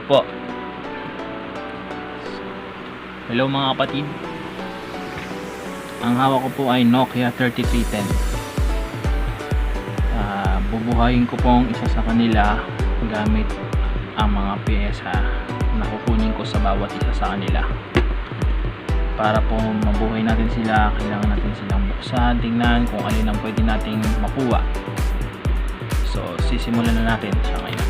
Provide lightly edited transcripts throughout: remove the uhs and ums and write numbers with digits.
po. Hello mga kapatid. Ang hawak ko po ay Nokia 3310. Bubuhayin ko pong isa sa kanila gamit ang mga pyesa na kukunin ko sa bawat isa sa kanila. Para po mabuhay natin sila, kailangan natin silang buksan, tingnan kung alin ang pwede nating makuha. So sisimulan na natin siya ngayon.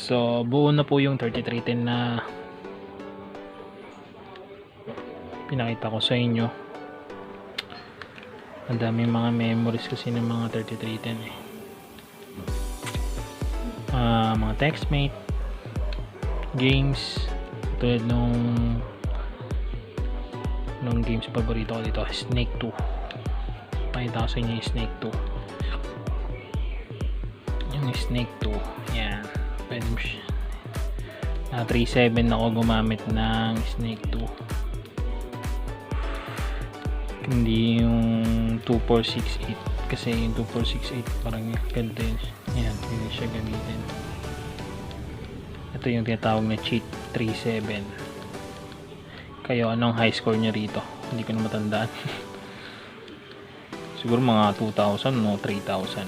So buo na po yung 3310 na pinakita ko sa inyo. Ang daming mga memories kasi ng mga 3310 mga textmate, games, tulad nung games paborito ko dito, Snake 2. Pakita ko sa inyo yung Snake 2. Yung Snake 2 yan, pwede mo siya 3.7 ako gumamit ng Snake 2, hindi yung 2468 kasi yung 2468 parang ganito yun. Yan, hindi siya gamitin. Ito yung tinatawag na cheat 3.7. Kayo, anong high score nyo rito? Hindi ko na matandaan. Siguro mga 2,000 no 3,000.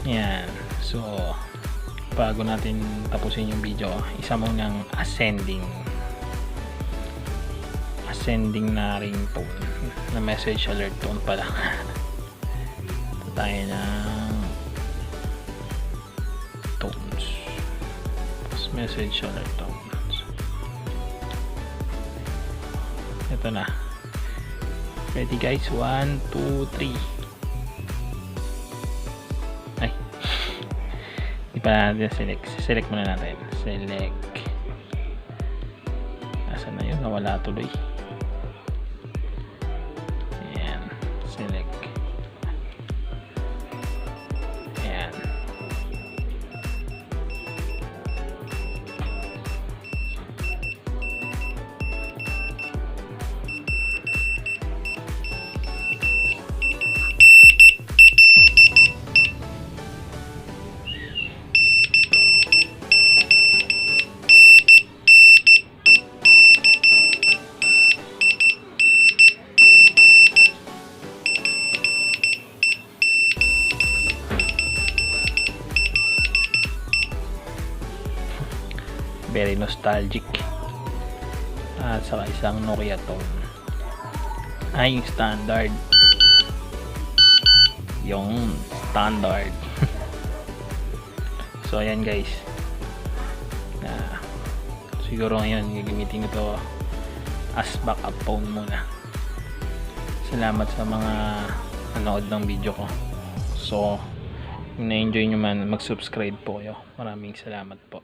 Yan. So bago natin tapusin yung video, isa munang ascending na ringtone na message alert tone pala. Ito tayo ng tones, message alert tones. Ito na. Ready guys? 1, 2, 3. Ay, di pa natin select muna natin. Select. Asan na yun? Nawala tuloy. Ayan, select. Ayan. Very nostalgic. At saka isang Nokia tone. Ay, yung standard. Yung standard. So ayan guys. Siguro ngayon gagamitin ko to as backup phone muna. Salamat sa mga nanood ng video ko. So kung na-enjoy nyo man, mag-subscribe po kayo. Maraming salamat po.